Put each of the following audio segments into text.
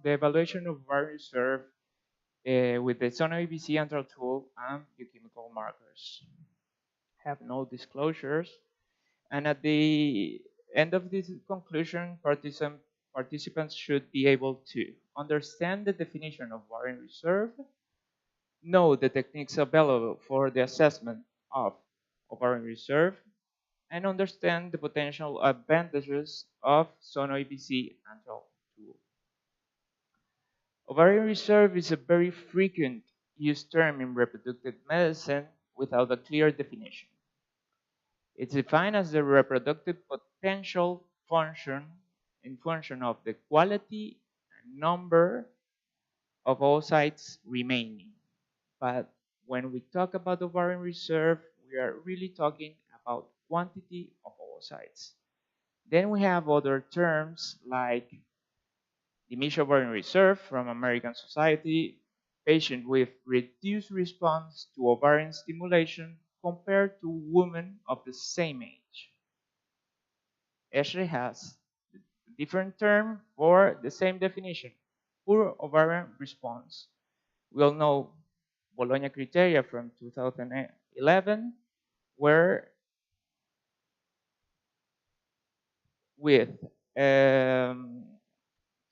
the evaluation of ovarian reserve with the SonoAVC antral tool and biochemical markers. Have no disclosures, and at the end of this conclusion, participants should be able to understand the definition of ovarian reserve, know the techniques available for the assessment of ovarian reserve, and understand the potential advantages of SonoAVC antral tool. Ovarian reserve is a very frequent used term in reproductive medicine without a clear definition. It's defined as the reproductive potential function in function of the quality and number of oocytes remaining. But when we talk about ovarian reserve, we are really talking about quantity of oocytes. Then we have other terms like diminished ovarian reserve from American Society, patient with reduced response to ovarian stimulation compared to women of the same age. Ashley has a different term for the same definition, poor ovarian response. We all know Bologna criteria from 2011, where with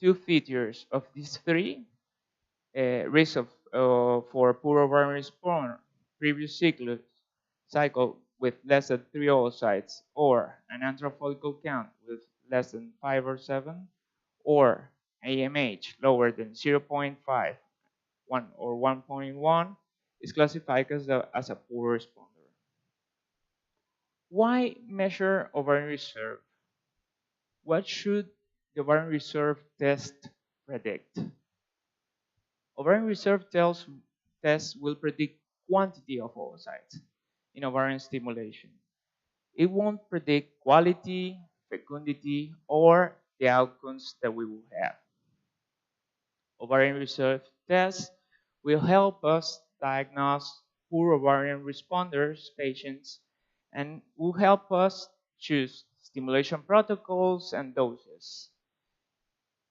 two features of these three, risk for poor ovarian response, previous cycle with less than 3 oocytes, or an antral follicle count with less than 5 or 7, or AMH lower than 0.5, 1 or 1.1 is classified as a poor responder. Why measure ovarian reserve? What should the ovarian reserve test predict? Ovarian reserve tests will predict quantity of oocytes in ovarian stimulation. It won't predict quality, fecundity, or the outcomes that we will have. Ovarian reserve tests will help us diagnose poor ovarian responders patients and will help us choose stimulation protocols and doses.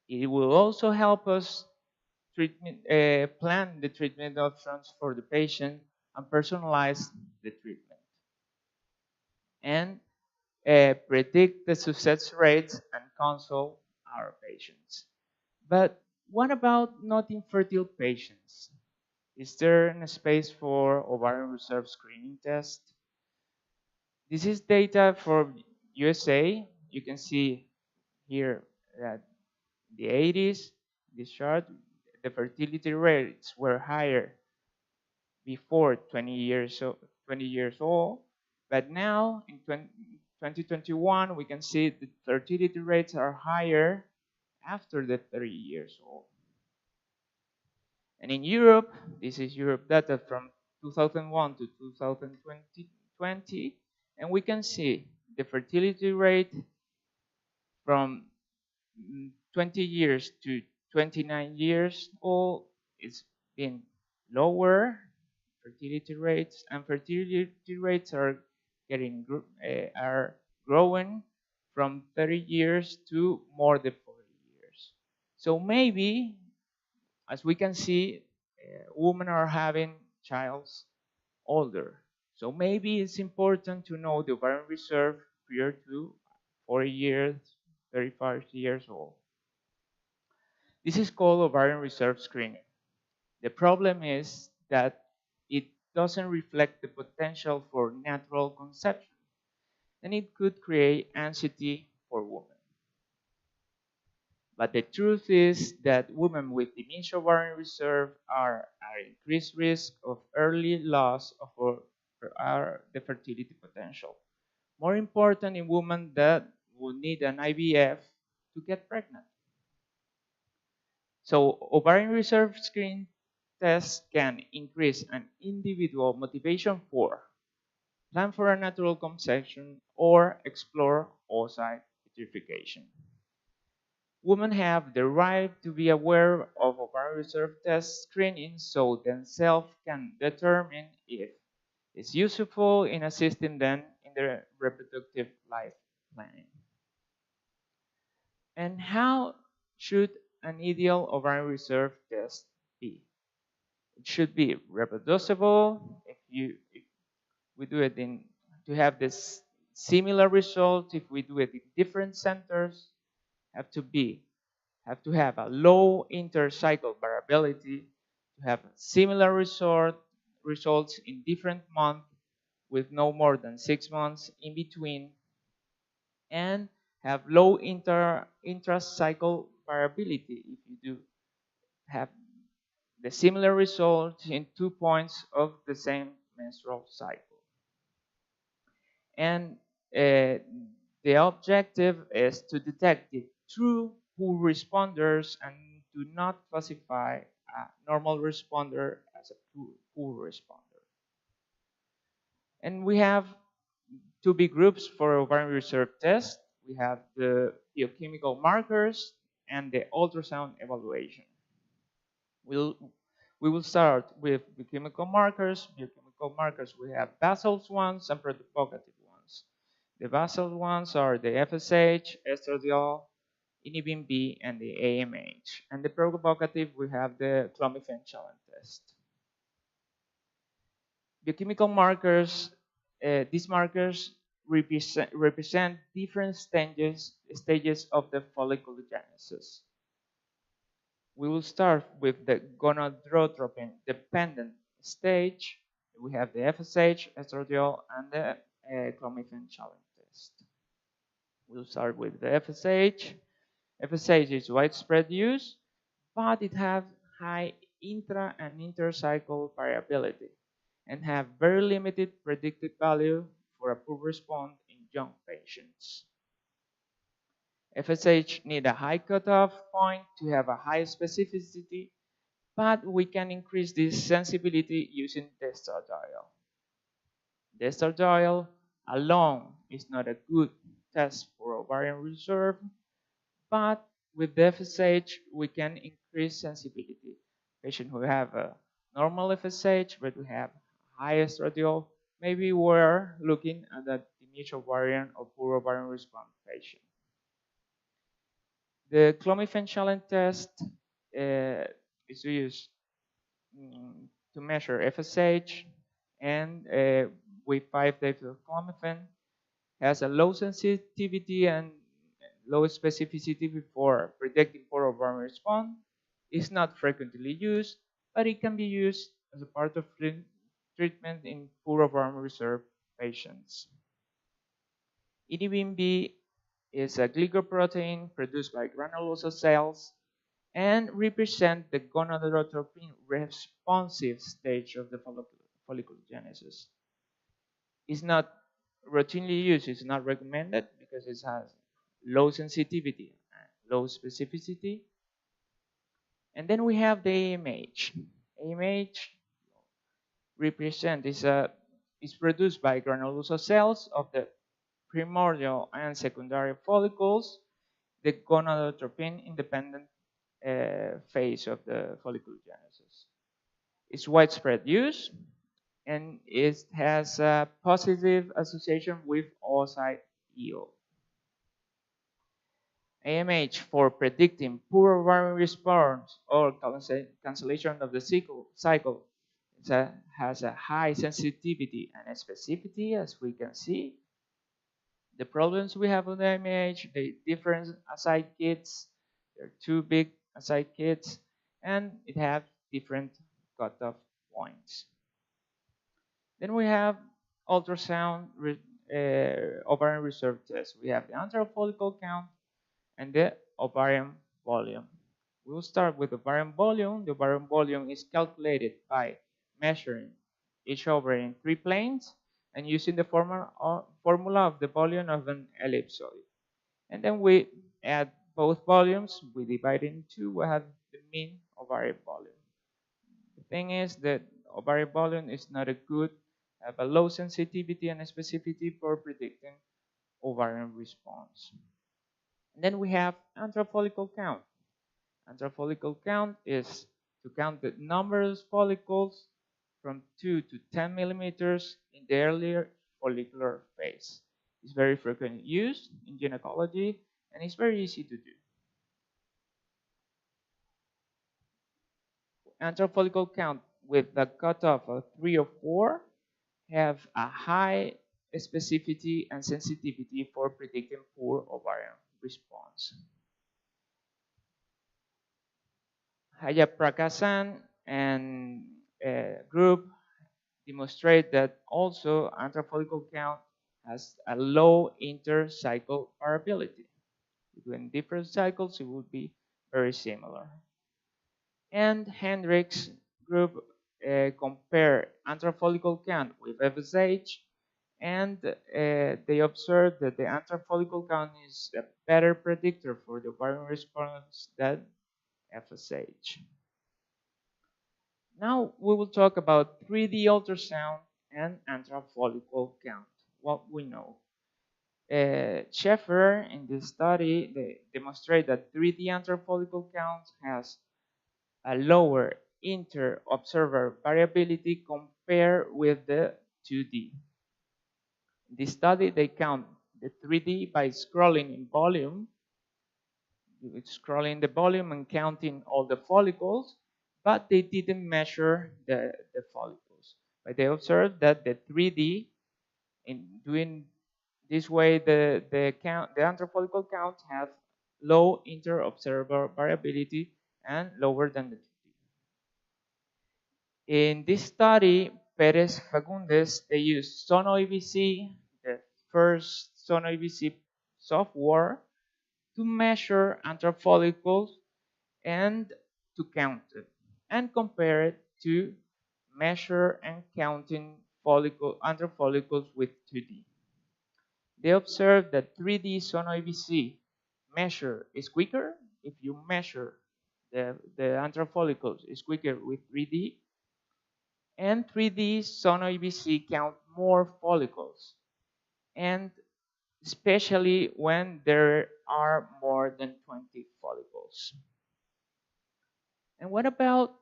It will also help us plan the treatment options for the patient and personalize the treatment. And predict the success rates and counsel our patients. But what about not infertile patients? Is there a space for ovarian reserve screening test? This is data from USA. You can see here that in the 80s, this chart, the fertility rates were higher before 20 years old, but now in 2021, we can see the fertility rates are higher after the 30 years old. And in Europe, this is Europe data from 2001 to 2020, and we can see the fertility rate from 20 years to 29 years old is been lower fertility rates, and fertility rates are growing from 30 years to more than 40 years. So maybe, as we can see, women are having childs older. So maybe it's important to know the ovarian reserve prior to 40 years, 35 years old. This is called ovarian reserve screening. The problem is that it doesn't reflect the potential for natural conception, and it could create anxiety for women. But the truth is that women with diminished ovarian reserve are at increased risk of early loss of the fertility potential. More important in women that will need an IVF to get pregnant. So ovarian reserve screen tests can increase an individual motivation for plan for a natural conception or explore oocyte vitrification. Women have the right to be aware of ovarian reserve test screening so themselves can determine if it's useful in assisting them in their reproductive life planning. And how should an ideal ovarian reserve test be? It should be reproducible. If we do it in to have this similar result, if we do it in different centers, have to be have to have a low intercycle variability, to have similar results in different months with no more than 6 months in between, and have low intracycle variability if you do have the similar result in 2 points of the same menstrual cycle. And the objective is to detect the true poor responders and to not classify a normal responder as a poor responder. And we have two big groups for ovarian reserve test. We have the biochemical markers and the ultrasound evaluation. We will start with biochemical markers. Biochemical markers, we have basal ones and provocative ones. The basal ones are the FSH, estradiol, inhibin B, and the AMH. And the provocative, we have the clomiphene challenge test. Biochemical markers, these markers represent different stages of the folliculogenesis. We will start with the gonadotropin dependent stage. We have the FSH, estradiol, and the clomiphene challenge test. We'll start with the FSH. FSH is widespread use, but it has high intra and intercycle variability and have very limited predicted value for a poor response in young patients. FSH need a high cutoff point to have a high specificity, but we can increase this sensibility using the estradiol. The estradiol alone is not a good test for ovarian reserve, but with the FSH we can increase sensibility. Patients who have a normal FSH but we have high estradiol, maybe we're looking at a diminished ovarian or poor ovarian response patient. The clomiphene challenge test is used to measure FSH, and with 5 days of clomiphene has a low sensitivity and low specificity for predicting poor ovarian response. It's not frequently used, but it can be used as a part of treatment in poor ovarian reserve patients. Inhibin B is a glycoprotein produced by granulosa cells and represent the gonadotropin responsive stage of the folliculogenesis. It's not routinely used, it's not recommended because it has low sensitivity and low specificity. And then we have the AMH. AMH is produced by granulosa cells of the primordial and secondary follicles, the gonadotropin independent phase of the folliculogenesis. It's widespread use and it has a positive association with oocyte yield. AMH for predicting poor ovarian response or cancellation of the cycle has a high sensitivity and specificity, as we can see. The problems we have with AMH, the different aside kits, there are two big aside kits, and it has different cutoff points. Then we have ultrasound ovarian reserve test. We have the antral follicle count and the ovarian volume. We'll start with ovarian volume. The ovarian volume is calculated by measuring each ovary in 3 planes and using the formula of the volume of an ellipsoid. And then we add both volumes, we divide in 2, we have the mean ovarian volume. The thing is that ovarian volume is not a good, have a low sensitivity and specificity for predicting ovarian response. And then we have antral follicle count. Antral follicle count is to count the number of follicles from 2 to 10 millimeters in the earlier follicular phase. It's very frequently used in gynecology and it's very easy to do. antral follicle count with a cutoff of 3 or 4 have a high specificity and sensitivity for predicting poor ovarian response. Hayaprakasan and group demonstrate that also antral follicle count has a low inter-cycle variability. Between different cycles, it would be very similar. And Hendricks group compare antral follicle count with FSH, and they observed that the antral follicle count is a better predictor for the ovarian response than FSH. Now we will talk about 3D ultrasound and antral follicle count, what we know. Schaeffer, in this study, they demonstrate that 3D antral follicle count has a lower inter-observer variability compared with the 2D. In this study, they count the 3D by scrolling in volume, scrolling the volume and counting all the follicles, but they didn't measure the follicles. But they observed that the 3D, in doing this way, the antral follicle count has low inter-observer variability and lower than the 2D. In this study, Perez Fagundes, they used SonoAVC, the first SonoAVC software, to measure antral follicles and to count it, and compare it to measure and counting antral follicles with 2D. They observed that 3D SonoAVC measure is quicker. If you measure the antral follicles, is quicker with 3D. And 3D SonoAVC count more follicles, and especially when there are more than 20 follicles. And what about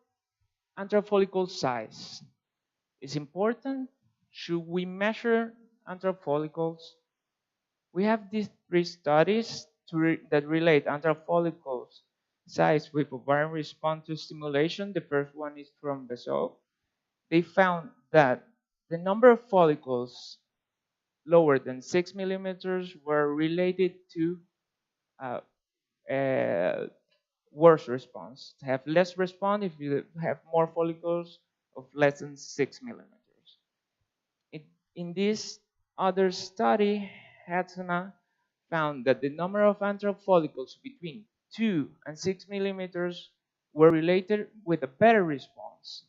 antral follicle size? Is important? Should we measure antral follicles? We have these 3 studies that relate antral follicles size with ovarian response to stimulation. The first one is from Bezo. They found that the number of follicles lower than 6 millimeters were related to worse response. To have less response if you have more follicles of less than 6 millimeters. In this other study, Hatsana found that the number of antral follicles between 2 and 6 millimeters were related with a better response.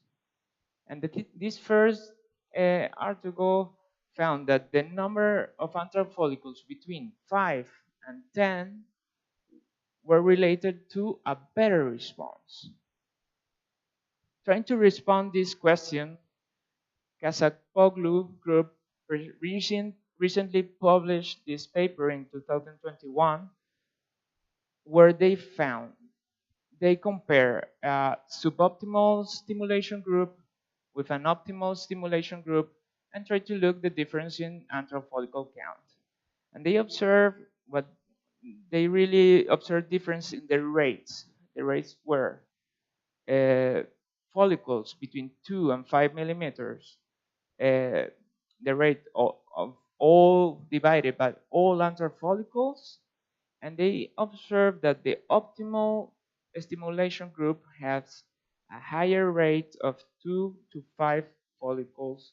And this first article found that the number of antral follicles between 5 and 10 were related to a better response. Trying to respond to this question, Kazakpoglu group recently published this paper in 2021, where they compare a suboptimal stimulation group with an optimal stimulation group and try to look the difference in antral follicle count. And they really observed difference in the rates. The rates were follicles between 2 and 5 millimeters, the rate of all divided by all antral follicles, and they observed that the optimal stimulation group has a higher rate of 2 to 5 follicles,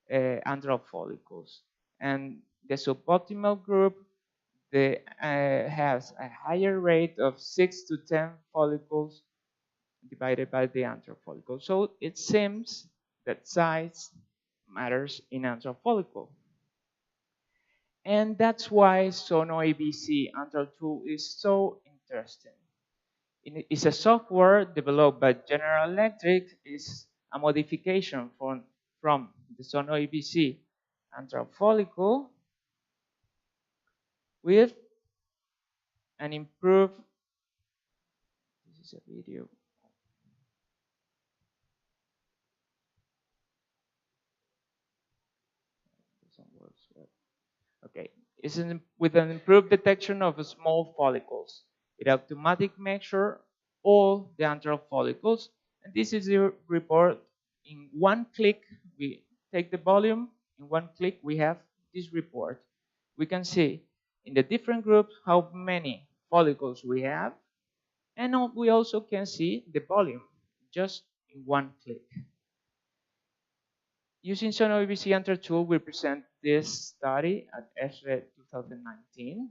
antral follicles, and the suboptimal group has a higher rate of 6 to 10 follicles divided by the antral follicle. So it seems that size matters in antral follicle. And that's why SonoAVC antral tool is so interesting. It's a software developed by General Electric. It's a modification from the SonoAVC antral follicle with an improved, this is a video. Okay, it's with an improved detection of small follicles. It automatically measures all the antral follicles And this is the report. In one click, we take the volume. In one click, we have this report. We can see in the different groups how many follicles we have, and we also can see the volume just in one click. Using SonoAVC antral tool, we present this study at ESRE 2019.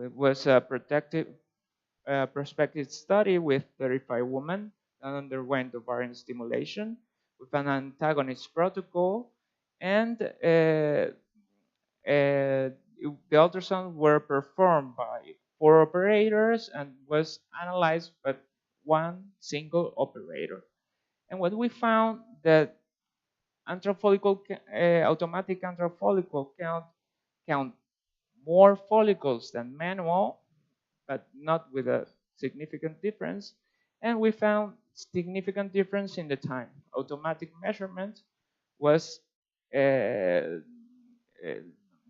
It was a prospective study with 35 women that underwent ovarian stimulation with an antagonist protocol, and the ultrasounds were performed by 4 operators and was analyzed by one single operator. And what we found that automatic antral follicle count more follicles than manual, but not with a significant difference. And we found significant difference in the time. Automatic measurement was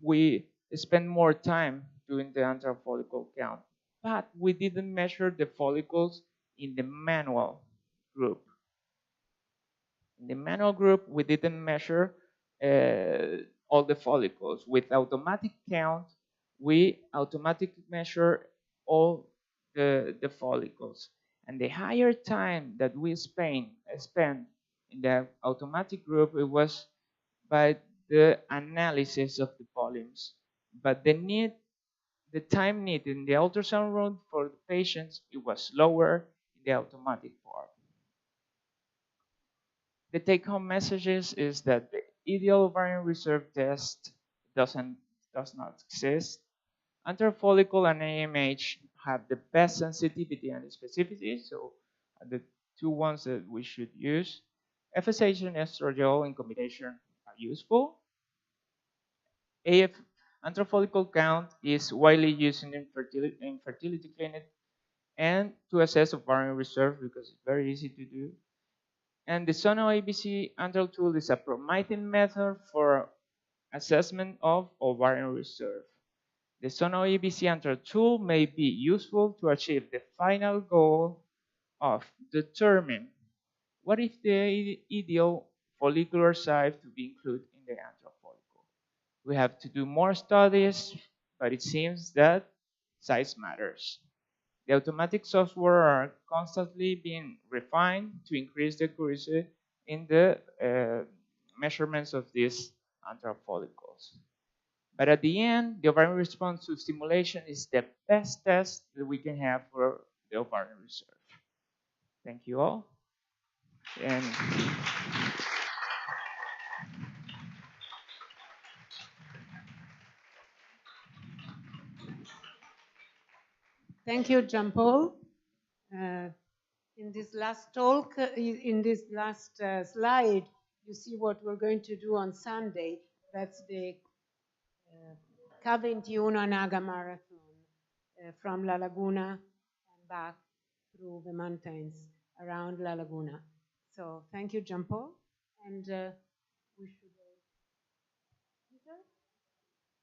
we spend more time doing the antral follicle count, but we didn't measure the follicles in the manual group. In the manual group, we didn't measure all the follicles. With automatic count, we automatically measure all the follicles. And the higher time that we spend in the automatic group, it was by the analysis of the volumes. But the time needed in the ultrasound room for the patients, it was lower in the automatic part. The take-home messages is that the ideal ovarian reserve test does not exist. Antral follicle and AMH have the best sensitivity and specificity, so the two ones that we should use. FSH and estradiol in combination are useful. Antral follicle count is widely used in fertility clinic and to assess ovarian reserve because it's very easy to do. And the SonoAVC antral tool is a promising method for assessment of ovarian reserve. The SonoAVC antral tool may be useful to achieve the final goal of determine what is the ideal follicular size to be included in the antral follicle. We have to do more studies, but it seems that size matters. The automatic software are constantly being refined to increase the accuracy in the measurements of these antral follicles. But at the end, the ovarian response to stimulation is the best test that we can have for the ovarian reserve. Thank you all. And thank you, Jean-Paul. In this last talk, in this last slide, you see what we're going to do on Sunday. That's the K21 Anaga Marathon from La Laguna and back through the mountains around La Laguna. So thank you, Jean-Paul. And we should